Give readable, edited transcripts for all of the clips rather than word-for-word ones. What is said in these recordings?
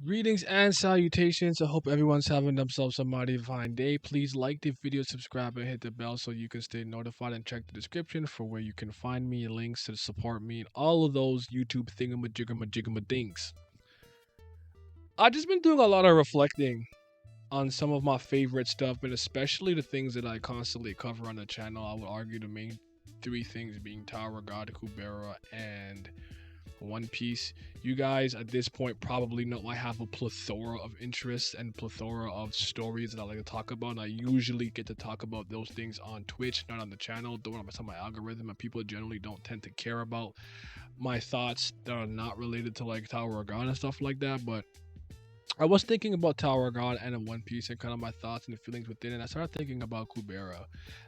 Greetings and salutations. I hope everyone's having themselves a mighty fine day. Please like the video, subscribe, and hit the bell so you can stay notified and check the description for where you can find me, links to support me, and all of those YouTube thingamajigama things. I've just been doing a lot of reflecting on some of my favorite stuff, and especially the things that I constantly cover on the channel. I would argue the main three things being Tower of God, Kubera, and One Piece. You guys at this point probably know I have a plethora of interests and plethora of stories that I like to talk about. And I usually get to talk about those things on Twitch, not on the channel. Don't mess up my algorithm, and people generally don't tend to care about my thoughts that are not related to like Tower of God and stuff like that. But I was thinking about Tower of God and One Piece and kind of my thoughts and the feelings within it. I started thinking about Kubera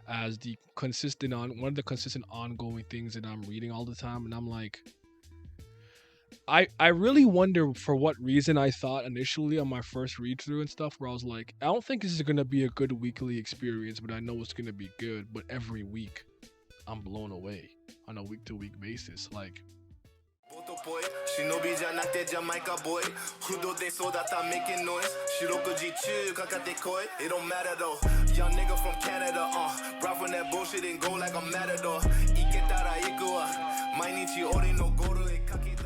as the consistent on one of the consistent ongoing things that I'm reading all the time, and I'm like, I really wonder for what reason I thought initially on my first read through and stuff where I was like, I don't think this is gonna be a good weekly experience, but I know it's gonna be good. But every week, I'm blown away on a week to week basis. Like, 忍びじゃなくてジャマイカ boy 不動でそうだった making noise 四六時中かかってこい It don't matter though Young nigga from Canada Brought from that bullshit and go like a matador 行けたら行くわ毎日俺のゴールへかけ出す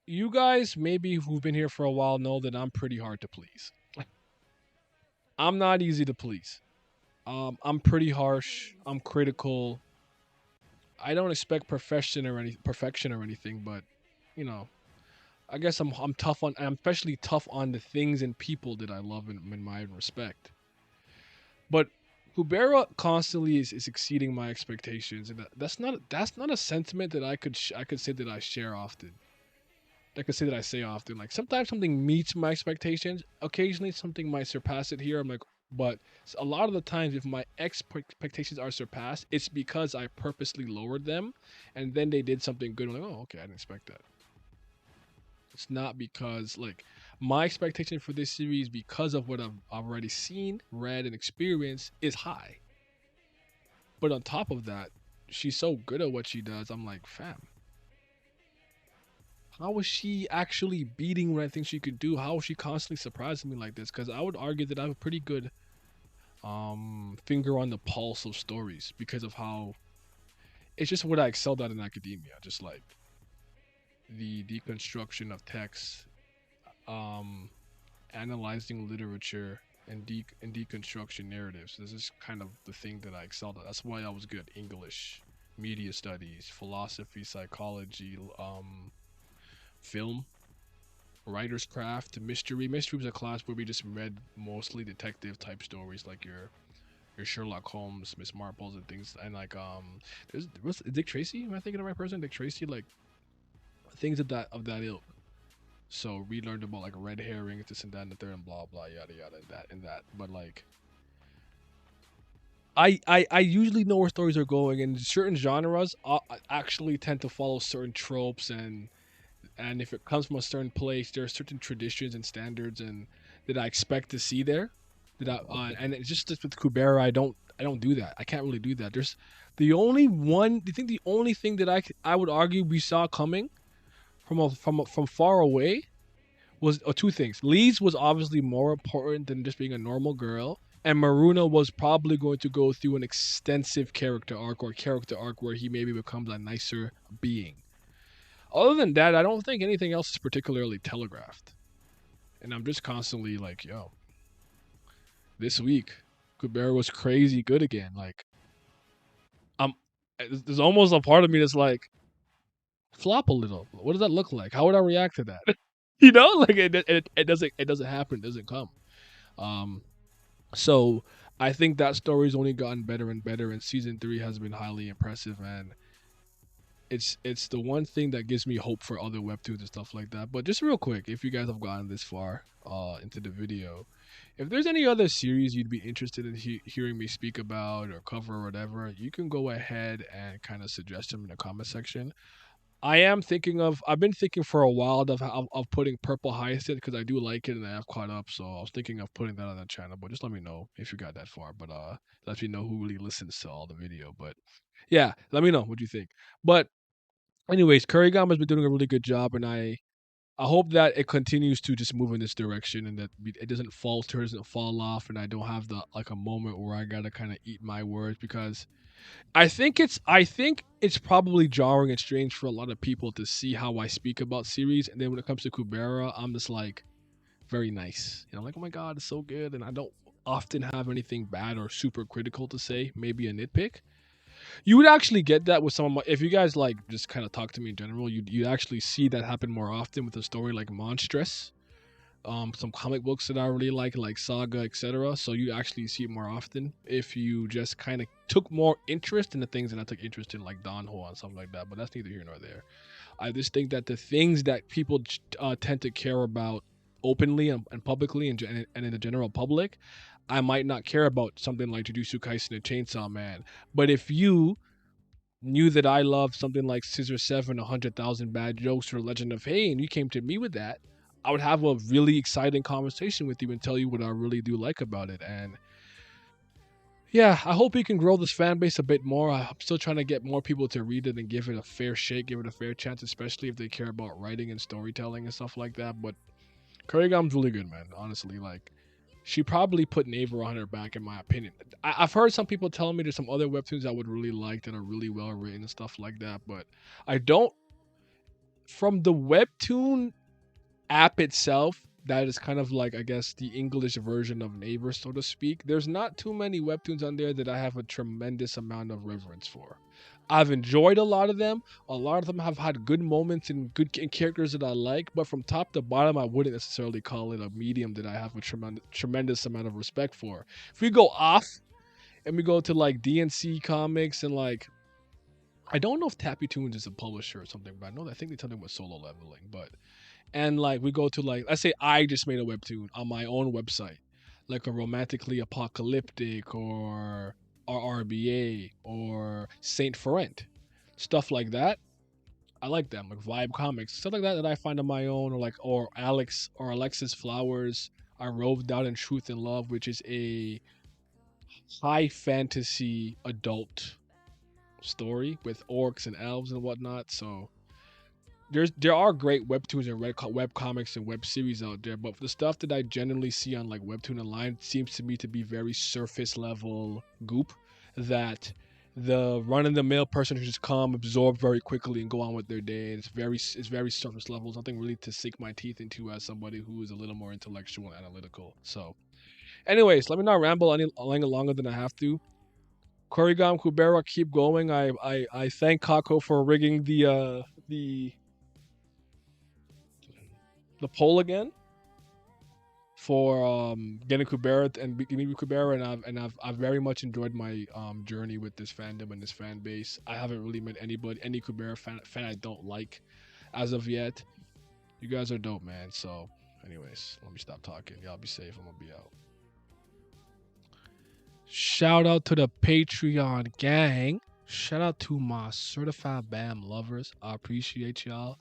you guys maybe who've been here for a while know that I'm pretty hard to please. I'm not easy to please. I'm pretty harsh. I'm critical. I don't expect perfection or anything, but you know, I guess I'm tough on. I'm especially tough on the things and people that I love and admire and respect. But Kubera constantly is exceeding my expectations, and that's not a sentiment that I could say that I share often. I could say that I say often. Like sometimes something meets my expectations. Occasionally something might surpass it here. I'm like, but a lot of the times, if my expectations are surpassed, it's because I purposely lowered them, and then they did something good. I'm like, oh, okay, I didn't expect that. It's not because like my expectation for this series, because of what I've already seen, read, and experienced, is high. But on top of that, she's so good at what she does. I'm like, fam, how is she actually beating what I think she could do? How is she constantly surprising me like this? Because I would argue that I have a pretty good finger on the pulse of stories because of how it's just what I excelled at in academia. Just like the deconstruction of text, um, analyzing literature, and deconstruction narratives. This is kind of the thing that I excelled at. That's why I was good at English, media studies, philosophy, psychology, film, writer's craft, mystery. Mystery was a class where we just read mostly detective type stories like your Sherlock Holmes, Miss Marples, and things. And like there's what's Dick Tracy? Am I thinking of the right person? Dick Tracy, like things of that ilk. So we learned about like red herrings, this and that, and the third, and blah blah yada yada, and that. But like I usually know where stories are going, and certain genres actually tend to follow certain tropes, and if it comes from a certain place, there are certain traditions and standards and that I expect to see there. That and it's just with Kubera, I don't do that. I can't really do that. There's the only one. Do you think the only thing that I would argue we saw coming from far away was two things. Lee's was obviously more important than just being a normal girl, and Maruna was probably going to go through an extensive character arc where he maybe becomes a nicer being. Other than that, I don't think anything else is particularly telegraphed. And I'm just constantly like, yo, this week, Kubera was crazy good again. Like, I'm there's almost a part of me that's like, flop a little. What does that look like? How would I react to that? Like it doesn't happen, it doesn't come. Um, so I think that story's only gotten better and better, and season three has been highly impressive, and it's the one thing that gives me hope for other webtoons and stuff like that. But just real quick, if you guys have gotten this far into the video, if there's any other series you'd be interested in hearing me speak about or cover or whatever, you can go ahead and kind of suggest them in the comment section. I've been thinking for a while of putting Purple Hyacinth because I do like it and I have caught up. So I was thinking of putting that on the channel, but just let me know if you got that far. But let me know who really listens to all the video. But yeah, let me know what you think. But anyways, Kurigama's been doing a really good job, and I hope that it continues to just move in this direction and that it doesn't falter, doesn't fall off, and I don't have the like a moment where I gotta kind of eat my words because I think it's probably jarring and strange for a lot of people to see how I speak about series, and then when it comes to Kubera, I'm just like very nice. You know, like oh my god, it's so good, and I don't often have anything bad or super critical to say. Maybe a nitpick. You would actually get that with some of my. If you guys like just kind of talk to me in general, you actually see that happen more often with a story like Monstress. Some comic books that I really like Saga, etc. So you actually see it more often if you just kind of took more interest in the things that I took interest in, like Danho and something like that. But that's neither here nor there. I just think that the things that people tend to care about openly and publicly and in the general public, I might not care about something like Jujutsu Kaisen and Chainsaw Man. But if you knew that I loved something like Scissor 7, 100,000 Bad Jokes, or Legend of Hay, and you came to me with that, I would have a really exciting conversation with you and tell you what I really do like about it. And yeah, I hope we can grow this fan base a bit more. I'm still trying to get more people to read it and give it a fair shake, give it a fair chance, especially if they care about writing and storytelling and stuff like that. But Kurigam's really good, man. Honestly, like she probably put Naver on her back, in my opinion. I've heard some people telling me there's some other webtoons I would really like that are really well written and stuff like that, but I don't. From the webtoon app itself, that is kind of like I guess the English version of Naver, so to speak. There's not too many webtoons on there that I have a tremendous amount of reverence for. I've enjoyed a lot of them. A lot of them have had good moments and good characters that I like, but from top to bottom, I wouldn't necessarily call it a medium that I have a tremendous amount of respect for. If we go off and we go to like DNC Comics and like, I don't know if Tappy Toons is a publisher or something, but I think they tell them with Solo Leveling. But and like we go to like, let's say I just made a webtoon on my own website, like a romantically apocalyptic or RRBA or Saint Ferrent, stuff like that. I like them, like Vibe Comics, stuff like that that I find on my own, or like or Alex or Alexis Flowers. I roved out in Truth and Love, which is a high fantasy adult story with orcs and elves and whatnot. So there are great webtoons and web comics and web series out there, but the stuff that I generally see on like Webtoon Online seems to me to be very surface level goop that the run of the mill person should just come, absorb very quickly, and go on with their day. It's very surface level. There's nothing really to sink my teeth into as somebody who is a little more intellectual and analytical. So, anyways, let me not ramble any longer than I have to. Korigam Kubera, keep going. I thank Kako for rigging the poll again for getting Kubera and giving me Kubera, and I've very much enjoyed my journey with this fandom and this fan base. I haven't really met any Kubera fan I don't like as of yet. You guys are dope, man. So, anyways, let me stop talking. Y'all be safe. I'm gonna be out. Shout out to the Patreon gang. Shout out to my certified BAM lovers. I appreciate y'all.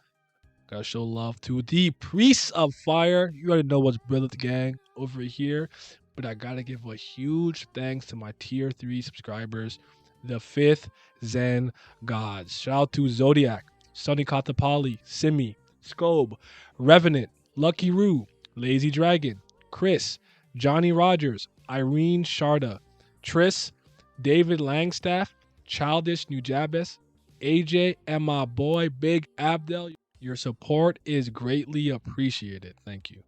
Gotta show love to the Priests of Fire. You already know what's brilliant, gang, over here. But I gotta give a huge thanks to my tier 3 subscribers, the 5th Zen Gods. Shout out to Zodiac, Sunny Katapali, Simi, Scobe, Revenant, Lucky Roo, Lazy Dragon, Chris, Johnny Rogers, Irene Sharda, Triss, David Langstaff, Childish Nujabes, AJ, and my boy Big Abdel. Your support is greatly appreciated. Thank you.